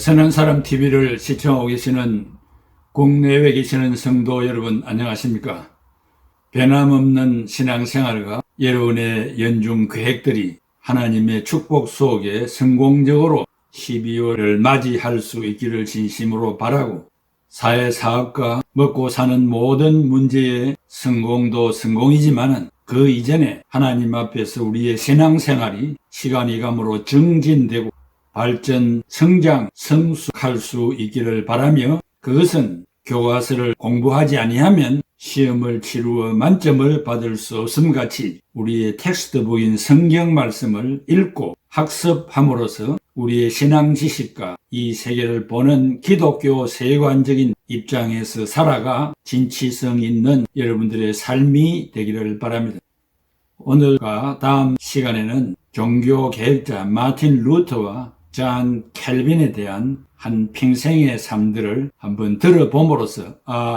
선한 사람 TV를 시청하고 계시는 국내외에 계시는 성도 여러분 안녕하십니까? 변함없는 신앙생활과 여러분의 연중 계획들이 하나님의 축복 속에 성공적으로 12월을 맞이할 수 있기를 진심으로 바라고, 사회사업과 먹고 사는 모든 문제의 성공도 성공이지만은 그 이전에 하나님 앞에서 우리의 신앙생활이 시간이 감으로 정진되고 발전, 성장, 성숙할 수 있기를 바라며, 그것은 교과서를 공부하지 아니하면 시험을 치루어 만점을 받을 수 없음 같이 우리의 텍스트북인 성경 말씀을 읽고 학습함으로써 우리의 신앙 지식과 이 세계를 보는 기독교 세관적인 입장에서 살아가 진취성 있는 여러분들의 삶이 되기를 바랍니다. 오늘과 다음 시간에는 종교 개혁자 마틴 루터와 존 켈빈에 대한 한 평생의 삶들을 한번 들어봄으로써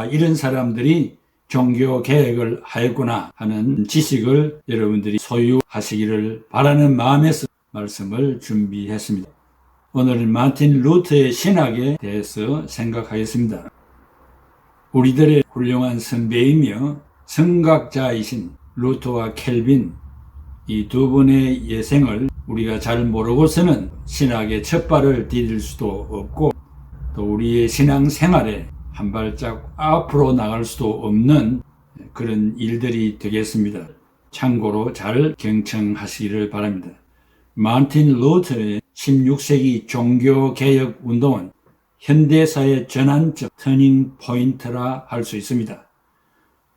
이런 사람들이 종교 개혁을 하였구나 하는 지식을 여러분들이 소유하시기를 바라는 마음에서 말씀을 준비했습니다. 오늘은 마틴 루터의 신학에 대해서 생각하겠습니다. 우리들의 훌륭한 선배이며 성각자이신 루터와 켈빈, 이 두 분의 예생을 우리가 잘 모르고서는 신학의 첫 발을 디딜 수도 없고, 또 우리의 신앙 생활에 한 발짝 앞으로 나갈 수도 없는 그런 일들이 되겠습니다. 참고로 잘 경청하시기를 바랍니다. 마틴 루터의 16세기 종교개혁 운동은 현대사의 전환적 터닝 포인트라 할 수 있습니다.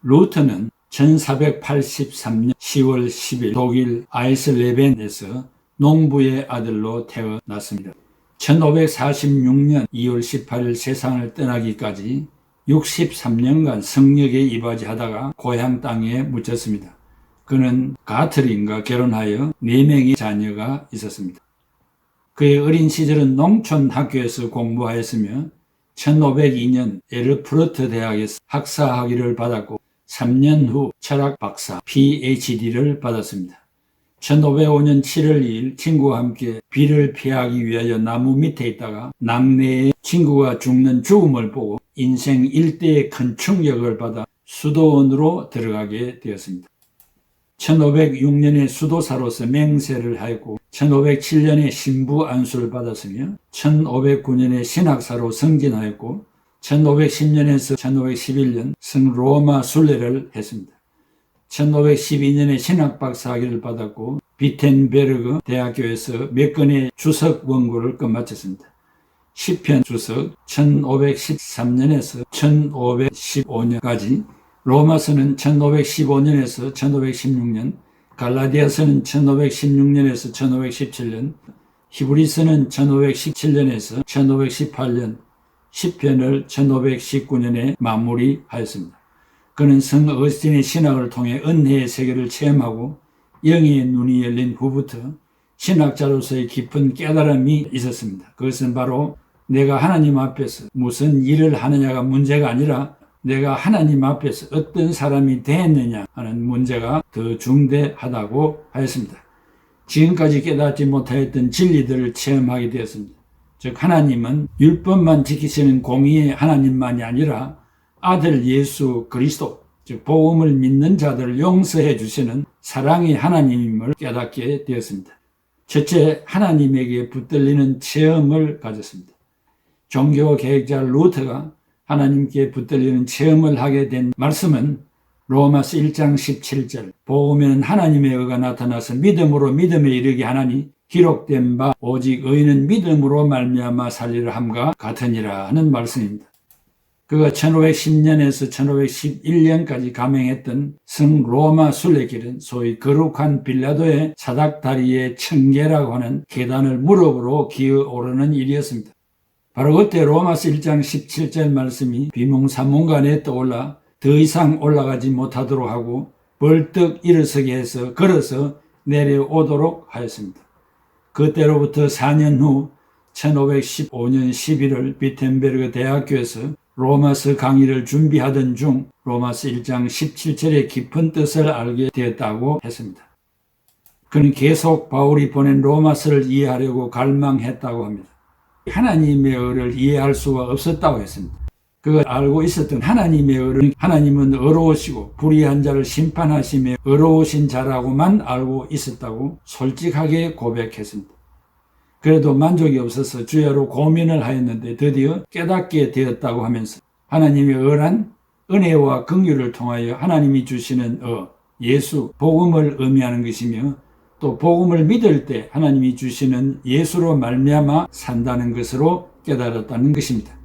루터는 1483년 10월 10일 독일 아이슬레벤에서 농부의 아들로 태어났습니다. 1546년 2월 18일 세상을 떠나기까지 63년간 성역에 이바지하다가 고향 땅에 묻혔습니다. 그는 가트린과 결혼하여 4명의 자녀가 있었습니다. 그의 어린 시절은 농촌 학교에서 공부하였으며 1502년 에르푸르트 대학에서 학사 학위를 받았고 3년 후 철학 박사 PhD를 받았습니다. 1505년 7월 2일 친구와 함께 비를 피하기 위하여 나무 밑에 있다가 낙내에 친구가 죽는 죽음을 보고 인생 일대의 큰 충격을 받아 수도원으로 들어가게 되었습니다. 1506년에 수도사로서 맹세를 하였고 1507년에 신부 안수를 받았으며 1509년에 신학사로 승진하였고 1510년에서 1511년 성로마 순례를 했습니다. 1512년에 신학박사 학위를 받았고 비텐베르그 대학교에서 몇 건의 주석 원고를 끝마쳤습니다. 시편 주석 1513년에서 1515년까지, 로마서는 1515년에서 1516년, 갈라디아서는 1516년에서 1517년, 히브리서는 1517년에서 1518년, 시편을 1519년에 마무리하였습니다. 그는 성 어거스틴의 신학을 통해 은혜의 세계를 체험하고 영의 눈이 열린 후부터 신학자로서의 깊은 깨달음이 있었습니다. 그것은 바로 내가 하나님 앞에서 무슨 일을 하느냐가 문제가 아니라 내가 하나님 앞에서 어떤 사람이 되었느냐 하는 문제가 더 중대하다고 하였습니다. 지금까지 깨닫지 못하였던 진리들을 체험하게 되었습니다. 즉, 하나님은 율법만 지키시는 공의의 하나님만이 아니라 아들 예수 그리스도, 즉 복음을 믿는 자들을 용서해 주시는 사랑의 하나님임을 깨닫게 되었습니다. 첫째, 하나님에게 붙들리는 체험을 가졌습니다. 종교 개혁자 루터가 하나님께 붙들리는 체험을 하게 된 말씀은 로마서 1장 17절, 복음에는 하나님의 의가 나타나서 믿음으로 믿음에 이르게 하나니 기록된 바 오직 의인은 믿음으로 말미암아 살리라 함과 같으니라 하는 말씀입니다. 그가 1510년에서 1511년까지 감행했던 성 로마 순례길은 소위 거룩한 빌라도의 사닥다리의 청계라고 하는 계단을 무릎으로 기어오르는 일이었습니다. 바로 그때 로마서 1장 17절 말씀이 비몽사몽간에 떠올라 더 이상 올라가지 못하도록 하고 벌떡 일어서게 해서 걸어서 내려오도록 하였습니다. 그때로부터 4년 후 1515년 11월 비텐베르그 대학교에서 로마서 강의를 준비하던 중 로마서 1장 17절의 깊은 뜻을 알게 되었다고 했습니다. 그는 계속 바울이 보낸 로마서를 이해하려고 갈망했다고 합니다. 하나님의 의를 이해할 수가 없었다고 했습니다. 그걸 알고 있었던 하나님의 의는 하나님은 의로우시고 불의한 자를 심판하시며 의로우신 자라고만 알고 있었다고 솔직하게 고백했습니다. 그래도 만족이 없어서 주야로 고민을 하였는데 드디어 깨닫게 되었다고 하면서 하나님의 의란 은혜와 긍휼을 통하여 하나님이 주시는 예수, 복음을 의미하는 것이며 또 복음을 믿을 때 하나님이 주시는 예수로 말미암아 산다는 것으로 깨달았다는 것입니다.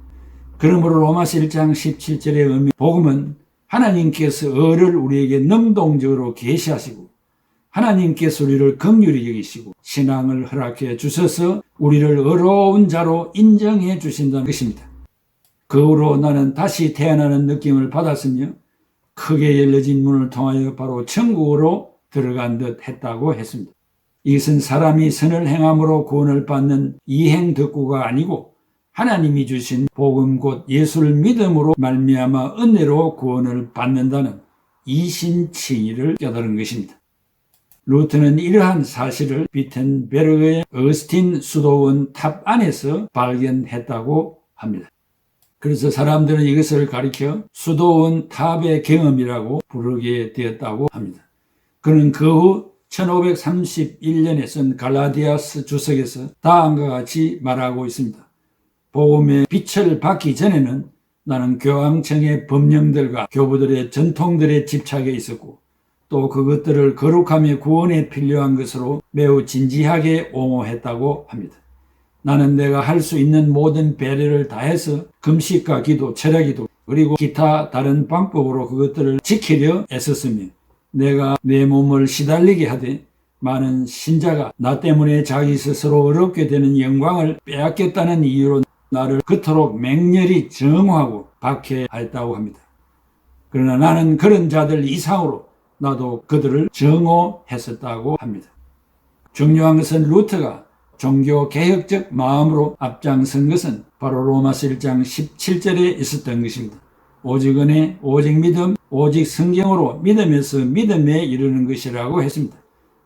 그러므로 로마서 1장 17절의 의미, 복음은 하나님께서 의를 우리에게 능동적으로 계시하시고 하나님께서 우리를 긍휼히 여기시고 신앙을 허락해 주셔서 우리를 의로운 자로 인정해 주신다는 것입니다. 그 후로 나는 다시 태어나는 느낌을 받았으며 크게 열려진 문을 통하여 바로 천국으로 들어간 듯 했다고 했습니다. 이것은 사람이 선을 행함으로 구원을 받는 이행덕구가 아니고 하나님이 주신 복음 곧 예수를 믿음으로 말미암아 은혜로 구원을 받는다는 이신칭의를 깨달은 것입니다. 루트는 이러한 사실을 비텐베르그의 어스틴 수도원 탑 안에서 발견했다고 합니다. 그래서 사람들은 이것을 가리켜 수도원 탑의 경험이라고 부르게 되었다고 합니다. 그는 그 후 1531년에 쓴 갈라디아스 주석에서 다음과 같이 말하고 있습니다. 복음의 빛을 받기 전에는 나는 교황청의 법령들과 교부들의 전통들에 집착해 있었고 또 그것들을 거룩함의 구원에 필요한 것으로 매우 진지하게 옹호했다고 합니다. 나는 내가 할 수 있는 모든 배려를 다해서 금식과 기도, 철야기도 그리고 기타 다른 방법으로 그것들을 지키려 애썼으며 내가 내 몸을 시달리게 하되 많은 신자가 나 때문에 자기 스스로 어렵게 되는 영광을 빼앗겠다는 이유로 나를 그토록 맹렬히 정오하고 박해하였다고 합니다. 그러나 나는 그런 자들 이상으로 나도 그들을 정오했었다고 합니다. 중요한 것은 루터가 종교개혁적 마음으로 앞장선 것은 바로 로마서 1장 17절에 있었던 것입니다. 오직 은혜, 오직 믿음, 오직 성경으로 믿음에서 믿음에 이르는 것이라고 했습니다.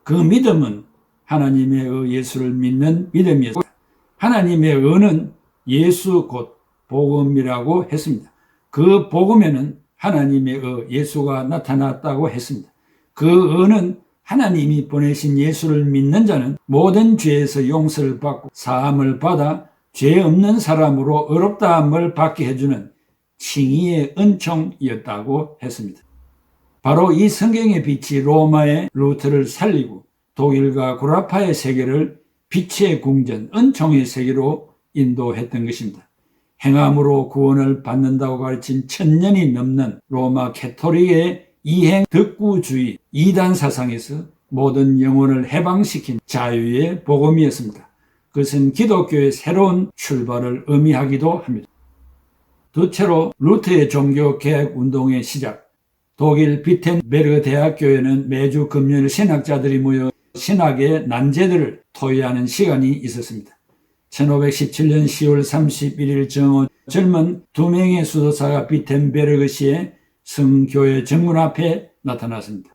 그 믿음은 하나님의 예수를 믿는 믿음이었습니다. 하나님의 의는 예수 곧 복음이라고 했습니다. 그 복음에는 하나님의 예수가 나타났다고 했습니다. 그 의는 하나님이 보내신 예수를 믿는 자는 모든 죄에서 용서를 받고 사함을 받아 죄 없는 사람으로 의롭다함을 받게 해주는 칭의의 은총이었다고 했습니다. 바로 이 성경의 빛이 로마의 루터를 살리고 독일과 구라파의 세계를 빛의 궁전, 은총의 세계로 인도했던 것입니다. 행함으로 구원을 받는다고 가르친 1000년이 넘는 로마 캐토릭의 이행 덕구주의 이단 사상에서 모든 영혼을 해방시킨 자유의 복음이었습니다. 그것은 기독교의 새로운 출발을 의미하기도 합니다. 두째로 루터의 종교개혁 운동의 시작. 독일 비텐베르그 대학교에는 매주 금요일 신학자들이 모여 신학의 난제들을 토의하는 시간이 있었습니다. 1517년 10월 31일 정오 젊은 2명의 수도사가 비텐베르그시의 성교회 정문 앞에 나타났습니다.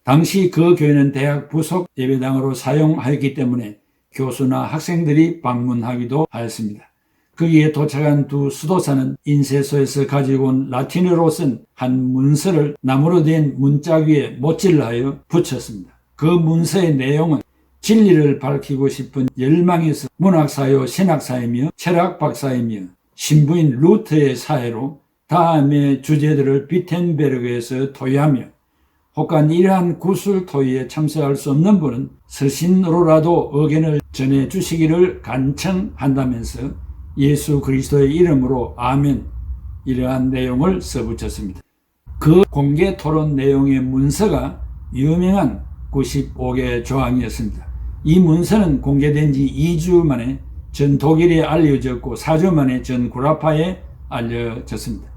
당시 그 교회는 대학 부속 예배당으로 사용하였기 때문에 교수나 학생들이 방문하기도 하였습니다. 거기에 도착한 두 수도사는 인쇄소에서 가지고 온 라틴어로 쓴 한 문서를 나무로 된 문짝 위에 못질하여 붙였습니다. 그 문서의 내용은 진리를 밝히고 싶은 열망에서 문학사요 신학사이며 철학박사이며 신부인 루터의 사회로 다음의 주제들을 비텐베르그에서 토의하며 혹한 이러한 구술 토의에 참석할 수 없는 분은 서신으로라도 의견을 전해주시기를 간청한다면서 예수 그리스도의 이름으로 아멘 이러한 내용을 써붙였습니다. 그 공개 토론 내용의 문서가 유명한 95개 조항이었습니다. 이 문서는 공개된 지 2주 만에 전 독일에 알려졌고 4주 만에 전 구라파에 알려졌습니다.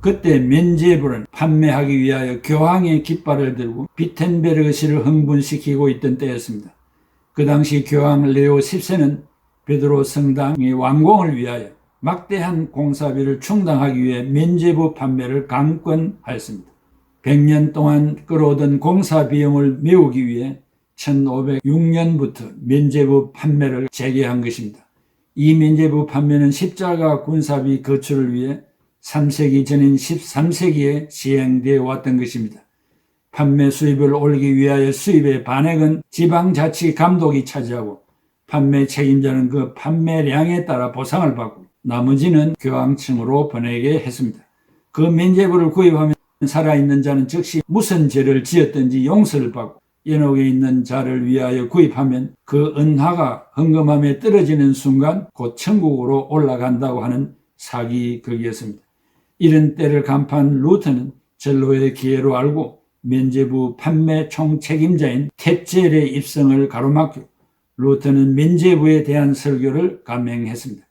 그때 면죄부는 판매하기 위하여 교황의 깃발을 들고 비텐베르그시를 흥분시키고 있던 때였습니다. 그 당시 교황 레오 10세는 베드로 성당의 완공을 위하여 막대한 공사비를 충당하기 위해 면죄부 판매를 강권하였습니다. 100년 동안 끌어오던 공사 비용을 메우기 위해 1506년부터 면죄부 판매를 재개한 것입니다. 이 면죄부 판매는 십자가 군사비 거출을 위해 3세기 전인 13세기에 시행되어 왔던 것입니다. 판매 수입을 올리기 위하여 수입의 반액은 지방자치 감독이 차지하고 판매 책임자는 그 판매량에 따라 보상을 받고 나머지는 교황청으로 보내게 했습니다. 그 면죄부를 구입하면 살아있는 자는 즉시 무슨 죄를 지었든지 용서를 받고 연옥에 있는 자를 위하여 구입하면 그 은화가 헌금함에 떨어지는 순간 곧 천국으로 올라간다고 하는 사기극이었습니다. 이런 때를 간파한 루터는 전로의 기회로 알고 면죄부 판매 총책임자인 탭젤의 입성을 가로막고 루터는 면죄부에 대한 설교를 감행했습니다.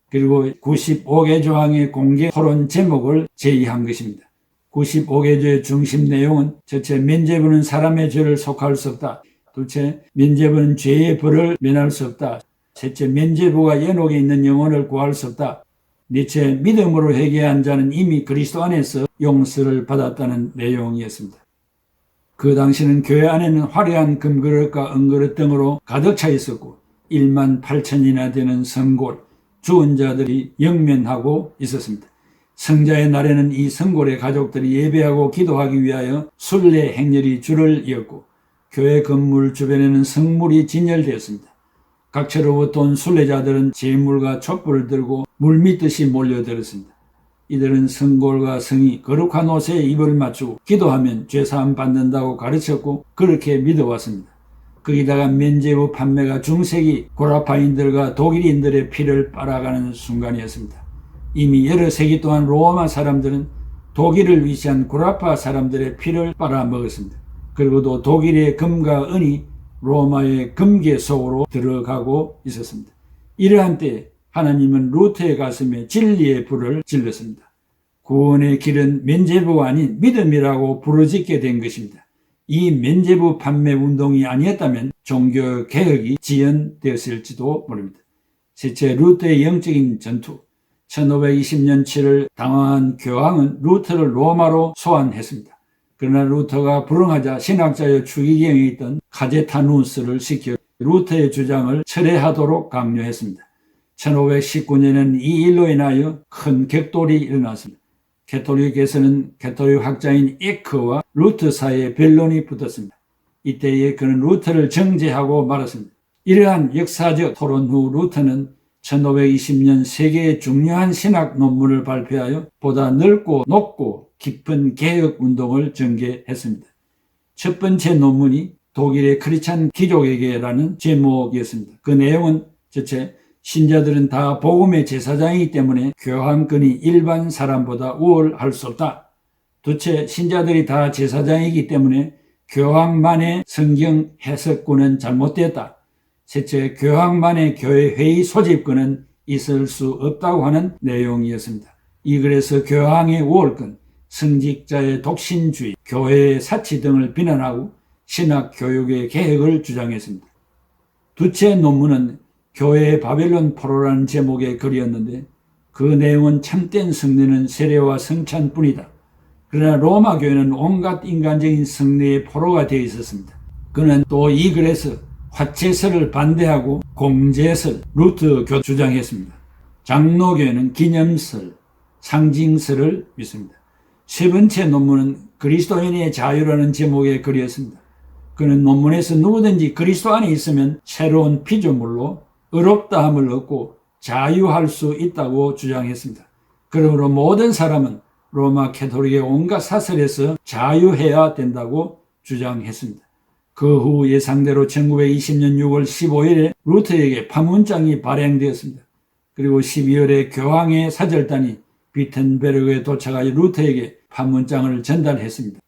그리고 95개 조항의 공개 토론 제목을 제의한 것입니다. 95개조의 중심 내용은 첫째, 면죄부는 사람의 죄를 속할 수 없다. 둘째, 면죄부는 죄의 벌을 면할 수 없다. 셋째, 면죄부가 연옥에 있는 영혼을 구할 수 없다. 넷째, 믿음으로 회개한 자는 이미 그리스도 안에서 용서를 받았다는 내용이었습니다. 그 당시는 교회 안에는 화려한 금그릇과 은그릇 등으로 가득 차 있었고 1만 8천이나 되는 성골, 죽은 자들이 영면하고 있었습니다. 성자의 날에는 이 성골의 가족들이 예배하고 기도하기 위하여 순례 행렬이 줄을 이었고 교회 건물 주변에는 성물이 진열되었습니다. 각처로부터 온 순례자들은 제물과 촛불을 들고 물밀듯이 몰려들었습니다. 이들은 성골과 성이 거룩한 옷에 입을 맞추고 기도하면 죄사함 받는다고 가르쳤고 그렇게 믿어왔습니다. 거기다가 면죄부 판매가 중세기 고라파인들과 독일인들의 피를 빨아가는 순간이었습니다. 이미 여러 세기 동안 로마 사람들은 독일을 위시한 고라파 사람들의 피를 빨아먹었습니다. 그리고 또 독일의 금과 은이 로마의 금계 속으로 들어가고 있었습니다. 이러한 때에 하나님은 루터의 가슴에 진리의 불을 질렀습니다. 구원의 길은 면죄부가 아닌 믿음이라고 부르짖게 된 것입니다. 이 면죄부 판매 운동이 아니었다면 종교 개혁이 지연되었을지도 모릅니다. 셋째, 루터의 영적인 전투. 1520년 7월 당황한 교황은 루터를 로마로 소환했습니다. 그러나 루터가 불응하자 신학자여 추기경에 있던 카제타누스를 시켜 루터의 주장을 철회하도록 강요했습니다. 1519년에는 이 일로 인하여 큰 격돌이 일어났습니다. 캐톨릭에서는 캐톨릭 학자인 에크와 루터 사이에 변론이 붙었습니다. 이때에 그는 루터를 정죄하고 말았습니다. 이러한 역사적 토론 후 루터는 1520년 세계의 중요한 신학 논문을 발표하여 보다 넓고 높고 깊은 개혁 운동을 전개했습니다. 첫 번째 논문이 독일의 크리스찬 귀족에게라는 제목이었습니다. 그 내용은 첫째, 신자들은 다 복음의 제사장이기 때문에 교황권이 일반 사람보다 우월할 수 없다. 둘째, 신자들이 다 제사장이기 때문에 교황만의 성경 해석권은 잘못되었다. 셋째, 교황만의 교회 회의 소집권은 있을 수 없다고 하는 내용이었습니다. 이 글에서 교황의 우월권, 성직자의 독신주의, 교회의 사치 등을 비난하고 신학 교육의 개혁을 주장했습니다. 두째 논문은 교회의 바벨론 포로라는 제목의 글이었는데 그 내용은 참된 성례는 세례와 성찬뿐이다. 그러나 로마 교회는 온갖 인간적인 성례의 포로가 되어 있었습니다. 그는 또 이 글에서 화채설을 반대하고 공제설, 루터교 주장했습니다. 장로교회는 기념설, 상징설을 믿습니다. 세 번째 논문은 그리스도인의 자유라는 제목의 글이었습니다. 그는 논문에서 누구든지 그리스도 안에 있으면 새로운 피조물로 의롭다함을 얻고 자유할 수 있다고 주장했습니다. 그러므로 모든 사람은 로마 캐톨릭의 온갖 사설에서 자유해야 된다고 주장했습니다. 그 후 예상대로 1920년 6월 15일에 루터에게 파문장이 발행되었습니다. 그리고 12월에 교황의 사절단이 비텐베르그에 도착하여 루터에게 파문장을 전달했습니다.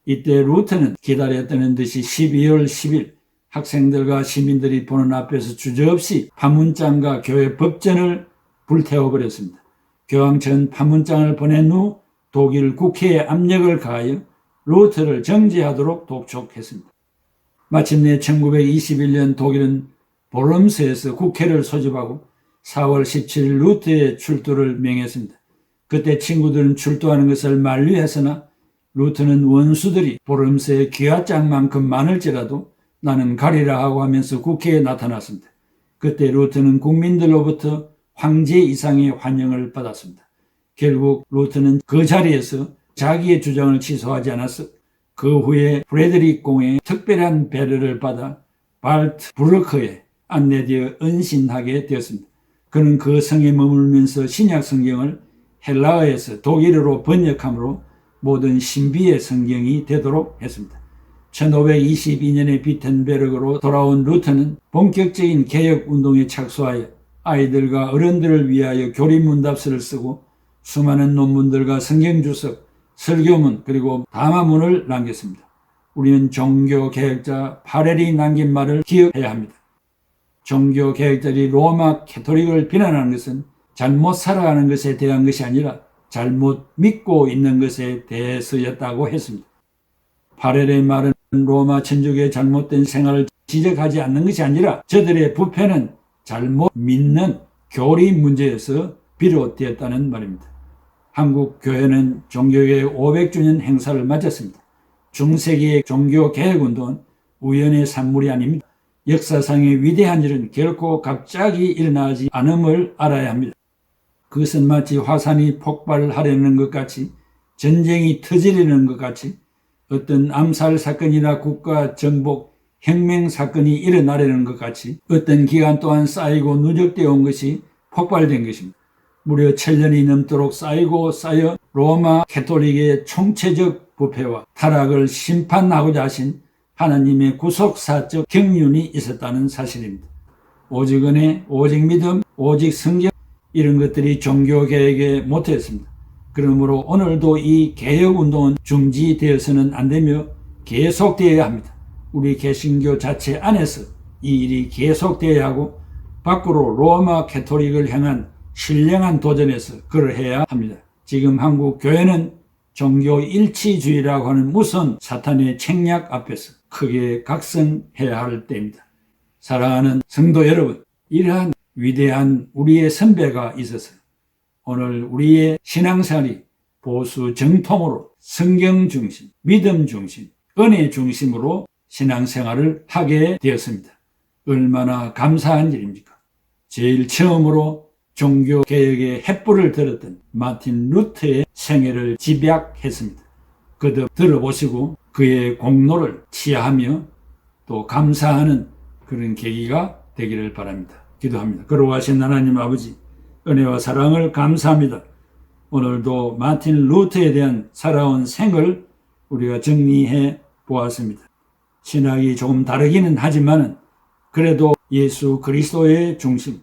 이때 루터는 기다렸다는 듯이 12월 10일 학생들과 시민들이 보는 앞에서 주저없이 파문장과 교회 법전을 불태워버렸습니다. 교황청은 파문장을 보낸 후 독일 국회에 압력을 가하여 루터를 정죄하도록 독촉했습니다. 마침내 1921년 독일은 보름스에서 국회를 소집하고 4월 17일 루터의 출두를 명했습니다. 그때 친구들은 출두하는 것을 만류했으나 루터는 원수들이 보름스의 기와장만큼 많을지라도 나는 가리라 하고 하면서 국회에 나타났습니다. 그때 루트는 국민들로부터 황제 이상의 환영을 받았습니다. 결국 루트는 그 자리에서 자기의 주장을 취소하지 않았어. 그 후에 프레드릭 공의 특별한 배려를 받아 발트부르크에 안내되어 은신하게 되었습니다. 그는 그 성에 머물면서 신약 성경을 헬라어에서 독일어로 번역함으로 모든 신비의 성경이 되도록 했습니다. 1522년에 비텐베르크로 돌아온 루터는 본격적인 개혁운동에 착수하여 아이들과 어른들을 위하여 교리문답서를 쓰고 수많은 논문들과 성경주석, 설교문 그리고 담화문을 남겼습니다. 우리는 종교개혁자 파렐이 남긴 말을 기억해야 합니다. 종교개혁자들이 로마 캐토릭을 비난하는 것은 잘못 살아가는 것에 대한 것이 아니라 잘못 믿고 있는 것에 대해서였다고 했습니다. 파렐의 말은 로마 천주교의 잘못된 생활을 지적하지 않는 것이 아니라 저들의 부패는 잘못 믿는 교리 문제에서 비롯되었다는 말입니다. 한국 교회는 종교개혁 500주년 행사를 맞았습니다. 중세기의 종교개혁운동은 우연의 산물이 아닙니다. 역사상의 위대한 일은 결코 갑자기 일어나지 않음을 알아야 합니다. 그것은 마치 화산이 폭발하려는 것 같이, 전쟁이 터지려는 것 같이, 어떤 암살 사건이나 국가 정복, 혁명 사건이 일어나려는 것 같이 어떤 기간 동안 쌓이고 누적되어 온 것이 폭발된 것입니다. 무려 1000년이 넘도록 쌓이고 쌓여 로마 캐톨릭의 총체적 부패와 타락을 심판하고자 하신 하나님의 구속사적 경륜이 있었다는 사실입니다. 오직 은혜, 오직 믿음, 오직 성경 이런 것들이 종교개혁의 모토였습니다. 그러므로 오늘도 이 개혁운동은 중지되어서는 안 되며 계속되어야 합니다. 우리 개신교 자체 안에서 이 일이 계속되어야 하고 밖으로 로마 캐톨릭을 향한 신령한 도전에서 그러해야 합니다. 지금 한국 교회는 종교 일치주의라고 하는 무서운 사탄의 책략 앞에서 크게 각성해야 할 때입니다. 사랑하는 성도 여러분, 이러한 위대한 우리의 선배가 있어서 오늘 우리의 신앙생활이 보수 정통으로 성경 중심, 믿음 중심, 은혜 중심으로 신앙생활을 하게 되었습니다. 얼마나 감사한 일입니까? 제일 처음으로 종교개혁의 횃불을 들었던 마틴 루터의 생애를 집약했습니다. 거듭 들어보시고 그의 공로를 치하하며 또 감사하는 그런 계기가 되기를 바랍니다. 기도합니다. 거룩하신 하나님 아버지, 은혜와 사랑을 감사합니다. 오늘도 마틴 루터에 대한 살아온 생을 우리가 정리해 보았습니다. 신학이 조금 다르기는 하지만 그래도 예수 그리스도의 중심,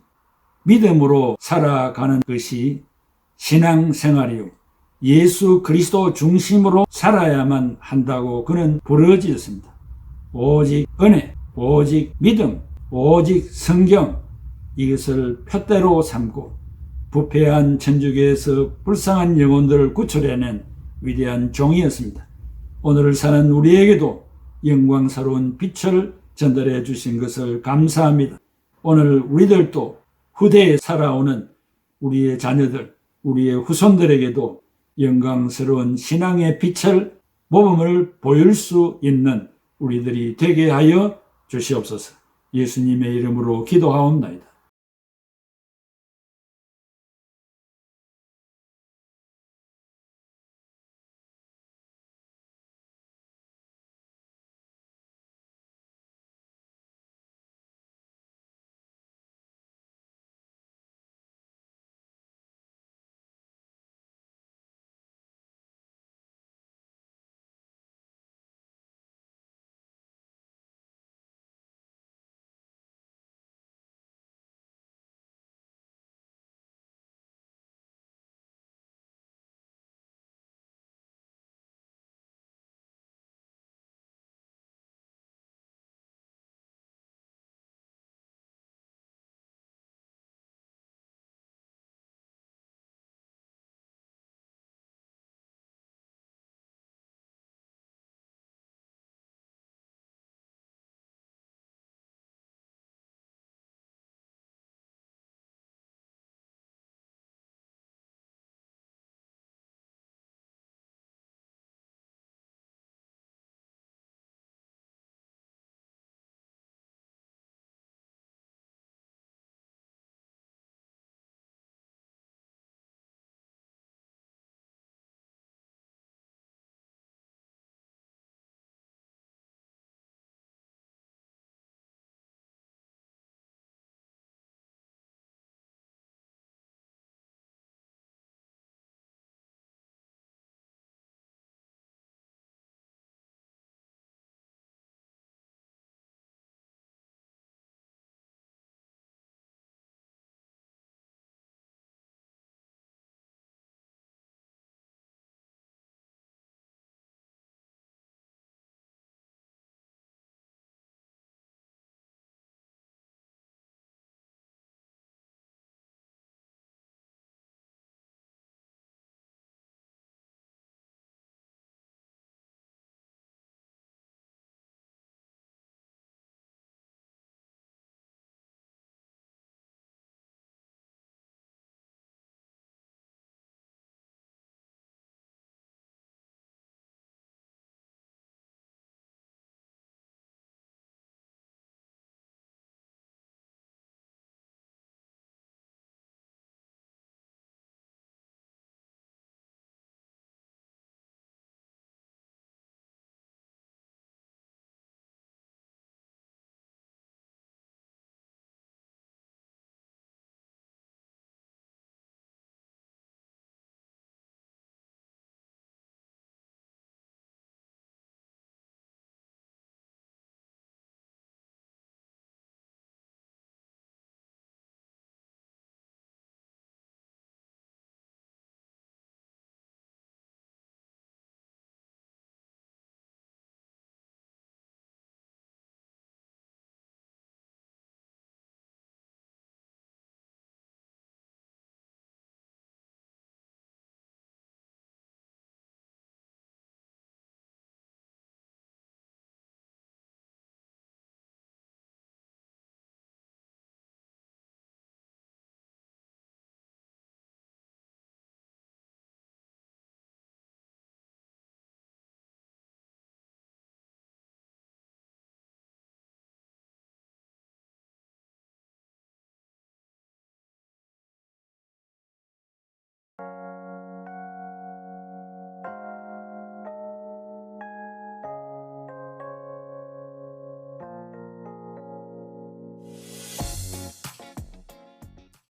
믿음으로 살아가는 것이 신앙생활이요. 예수 그리스도 중심으로 살아야만 한다고 그는 부르짖었습니다. 오직 은혜, 오직 믿음, 오직 성경 이것을 표대로 삼고 부패한 천주교에서 불쌍한 영혼들을 구출해낸 위대한 종이었습니다. 오늘을 사는 우리에게도 영광스러운 빛을 전달해 주신 것을 감사합니다. 오늘 우리들도 후대에 살아오는 우리의 자녀들, 우리의 후손들에게도 영광스러운 신앙의 빛을 모범을 보일 수 있는 우리들이 되게 하여 주시옵소서. 예수님의 이름으로 기도하옵나이다.